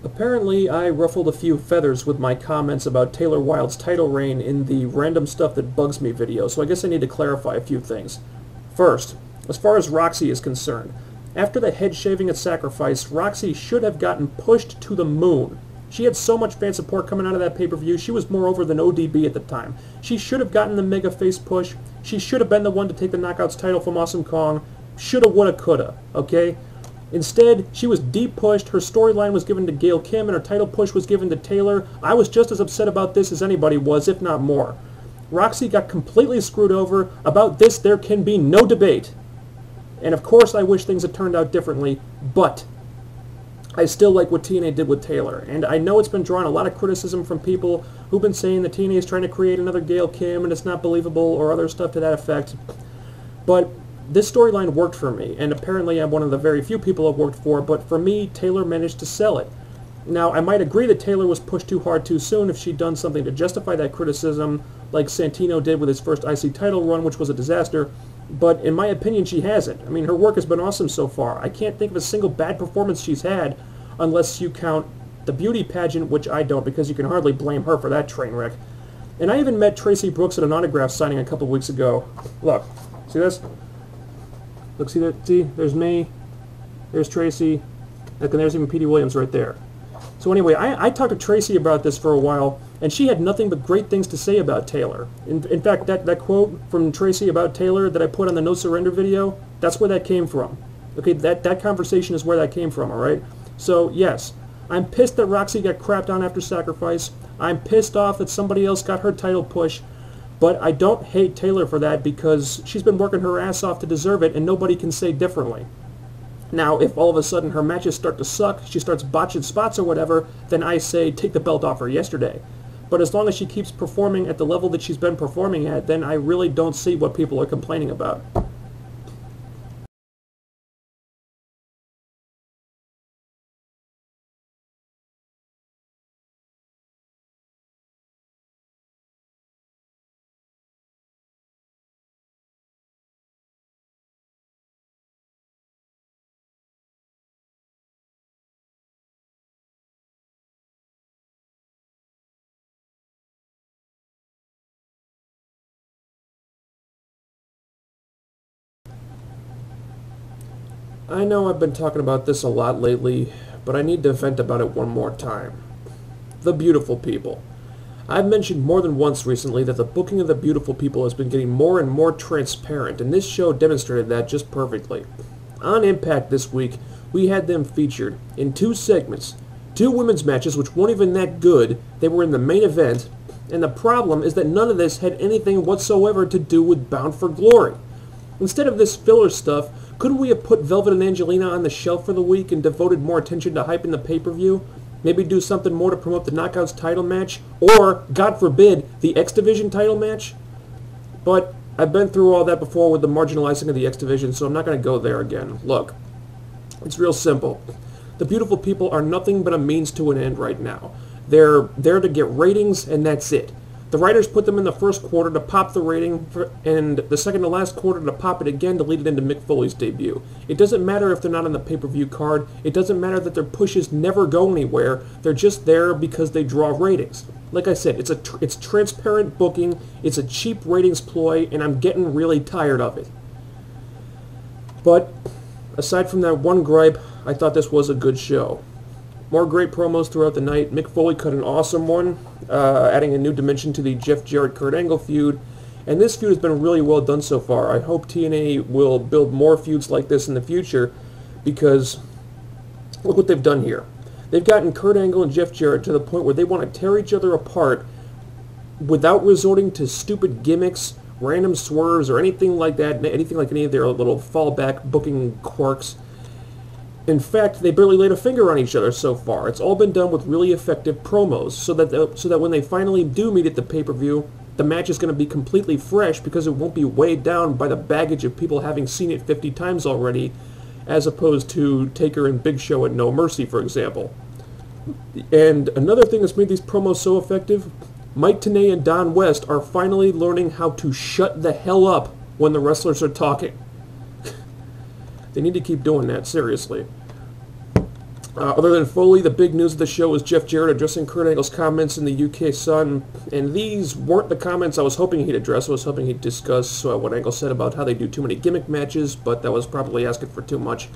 Apparently, I ruffled a few feathers with my comments about Taylor Wilde's title reign in the Random Stuff That Bugs Me video, so I guess I need to clarify a few things. First, as far as Roxy is concerned, after the head shaving at Sacrifice, Roxy should have gotten pushed to the moon. She had so much fan support coming out of that pay-per-view, she was more over than ODB at the time. She should have gotten the mega face push, she should have been the one to take the Knockouts title from Awesome Kong, shoulda, woulda, coulda, okay? Instead, she was de-pushed, her storyline was given to Gail Kim, and her title push was given to Taylor. I was just as upset about this as anybody was, if not more. Roxy got completely screwed over. About this, there can be no debate. And of course, I wish things had turned out differently, but I still like what TNA did with Taylor. And I know it's been drawing a lot of criticism from people who've been saying that TNA is trying to create another Gail Kim, and it's not believable, or other stuff to that effect. But this storyline worked for me, and apparently I'm one of the very few people it worked for, but for me, Taylor managed to sell it. Now, I might agree that Taylor was pushed too hard too soon if she'd done something to justify that criticism, like Santino did with his first IC title run, which was a disaster, but in my opinion, she hasn't. I mean, her work has been awesome so far. I can't think of a single bad performance she's had, unless you count the beauty pageant, which I don't, because you can hardly blame her for that train wreck. And I even met Tracy Brooks at an autograph signing a couple weeks ago. Look, see this? Look, see that? See, there's me, there's Tracy, and there's even Petey Williams right there. So anyway, I talked to Tracy about this for a while, and she had nothing but great things to say about Taylor. In fact, that quote from Tracy about Taylor that I put on the No Surrender video, that's where that came from. Okay, that conversation is where that came from, alright? So, yes, I'm pissed that Roxy got crapped on after Sacrifice. I'm pissed off that somebody else got her title push. But I don't hate Taylor for that because she's been working her ass off to deserve it, and nobody can say differently. Now, if all of a sudden her matches start to suck, she starts botching spots or whatever, then I say take the belt off her yesterday. But as long as she keeps performing at the level that she's been performing at, then I really don't see what people are complaining about. I know I've been talking about this a lot lately, but I need to vent about it one more time. The Beautiful People. I've mentioned more than once recently that the booking of the Beautiful People has been getting more and more transparent, and this show demonstrated that just perfectly. On iMPACT this week, we had them featured in 2 segments, 2 women's matches which weren't even that good. They were in the main event, and the problem is that none of this had anything whatsoever to do with Bound for Glory. Instead of this filler stuff, couldn't we have put Velvet and Angelina on the shelf for the week and devoted more attention to hyping the pay-per-view? Maybe do something more to promote the Knockouts title match? Or, God forbid, the X Division title match? But I've been through all that before with the marginalizing of the X Division, so I'm not going to go there again. Look, it's real simple. The Beautiful People are nothing but a means to an end right now. They're there to get ratings, and that's it. The writers put them in the first quarter to pop the rating, and the second to last quarter to pop it again to lead it into Mick Foley's debut. It doesn't matter if they're not on the pay-per-view card. It doesn't matter that their pushes never go anywhere. They're just there because they draw ratings. Like I said, it's transparent booking, it's a cheap ratings ploy, and I'm getting really tired of it. But aside from that one gripe, I thought this was a good show. More great promos throughout the night. Mick Foley cut an awesome one, adding a new dimension to the Jeff Jarrett-Kurt Angle feud. And this feud has been really well done so far. I hope TNA will build more feuds like this in the future, because look what they've done here. They've gotten Kurt Angle and Jeff Jarrett to the point where they want to tear each other apart without resorting to stupid gimmicks, random swerves, or anything like that, anything like any of their little fallback booking quirks. In fact, they barely laid a finger on each other so far. It's all been done with really effective promos, so that when they finally do meet at the pay-per-view, the match is going to be completely fresh because it won't be weighed down by the baggage of people having seen it 50 times already, as opposed to Taker and Big Show at No Mercy, for example. And another thing that's made these promos so effective, Mike Tenay and Don West are finally learning how to shut the hell up when the wrestlers are talking. They need to keep doing that, seriously. Other than Foley, the big news of the show was Jeff Jarrett addressing Kurt Angle's comments in the UK Sun, and these weren't the comments I was hoping he'd address. I was hoping he'd discuss what Angle said about how they do too many gimmick matches, but that was probably asking for too much.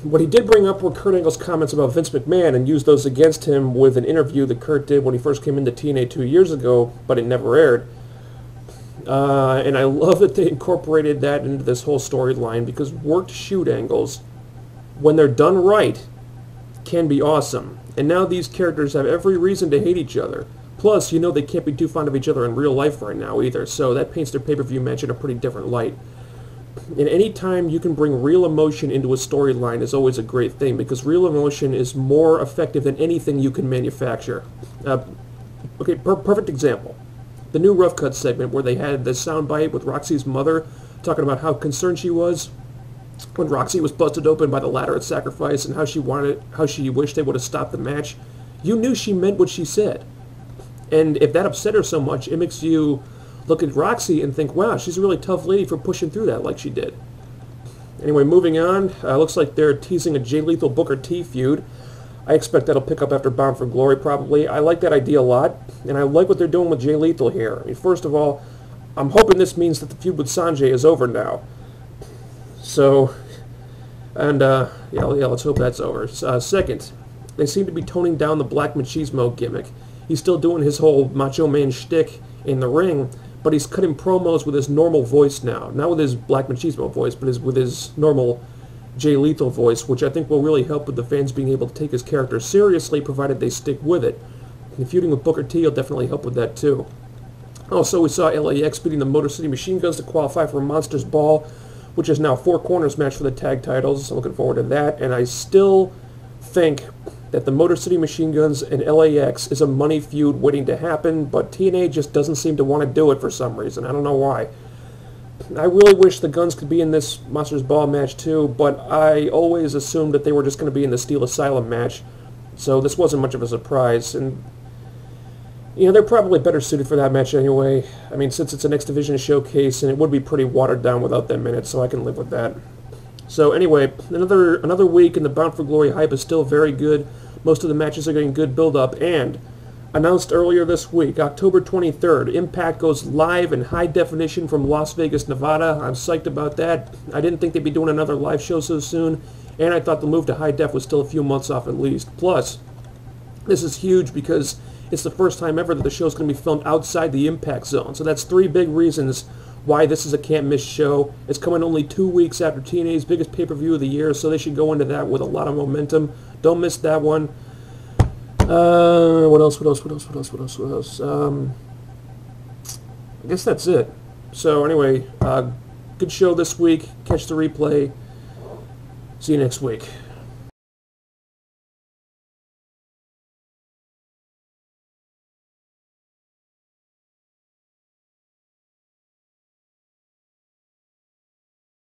What he did bring up were Kurt Angle's comments about Vince McMahon and used those against him with an interview that Kurt did when he first came into TNA 2 years ago, but it never aired. And I love that they incorporated that into this whole storyline because worked shoot angles, when they're done right, can be awesome. And now these characters have every reason to hate each other. Plus, you know they can't be too fond of each other in real life right now either, so that paints their pay-per-view match in a pretty different light. And any time you can bring real emotion into a storyline is always a great thing, because real emotion is more effective than anything you can manufacture. Perfect example. The new Rough Cut segment where they had the soundbite with Roxy's mother talking about how concerned she was when Roxy was busted open by the ladder at Sacrifice and how she wished they would have stopped the match. You knew she meant what she said. And if that upset her so much, it makes you look at Roxy and think, wow, she's a really tough lady for pushing through that like she did. Anyway, moving on. Looks like they're teasing a Jay Lethal Booker T feud. I expect that'll pick up after Bound for Glory, probably. I like that idea a lot, and I like what they're doing with Jay Lethal here. I mean, first of all, I'm hoping this means that the feud with Sanjay is over now. So, and, yeah, let's hope that's over. Second, they seem to be toning down the Black Machismo gimmick. He's still doing his whole Macho Man shtick in the ring, but he's cutting promos with his normal voice now. Not with his Black Machismo voice, but with his normal Jay Lethal voice, which I think will really help with the fans being able to take his character seriously, provided they stick with it. And feuding with Booker T will definitely help with that, too. Also, we saw LAX beating the Motor City Machine Guns to qualify for Monsters Ball, which is now a Four Corners match for the tag titles. I'm looking forward to that, and I still think that the Motor City Machine Guns and LAX is a money feud waiting to happen, but TNA just doesn't seem to want to do it for some reason. I don't know why. I really wish the Guns could be in this Monsters Ball match too, but I always assumed that they were just going to be in the Steel Asylum match, so this wasn't much of a surprise. And you know, they're probably better suited for that match anyway. I mean, since it's an X Division showcase, and it would be pretty watered down without them in it, so I can live with that. So anyway, another week, and the Bound for Glory hype is still very good. Most of the matches are getting good build-up, and announced earlier this week, October 23rd, iMPACT goes live in high definition from Las Vegas, Nevada. I'm psyched about that. I didn't think they'd be doing another live show so soon, and I thought the move to high def was still a few months off at least. Plus, this is huge because it's the first time ever that the show's going to be filmed outside the impact zone. So that's three big reasons why this is a can't-miss show. It's coming only 2 weeks after TNA's biggest pay-per-view of the year, so they should go into that with a lot of momentum. Don't miss that one. What else? I guess that's it. So anyway, good show this week. Catch the replay. See you next week.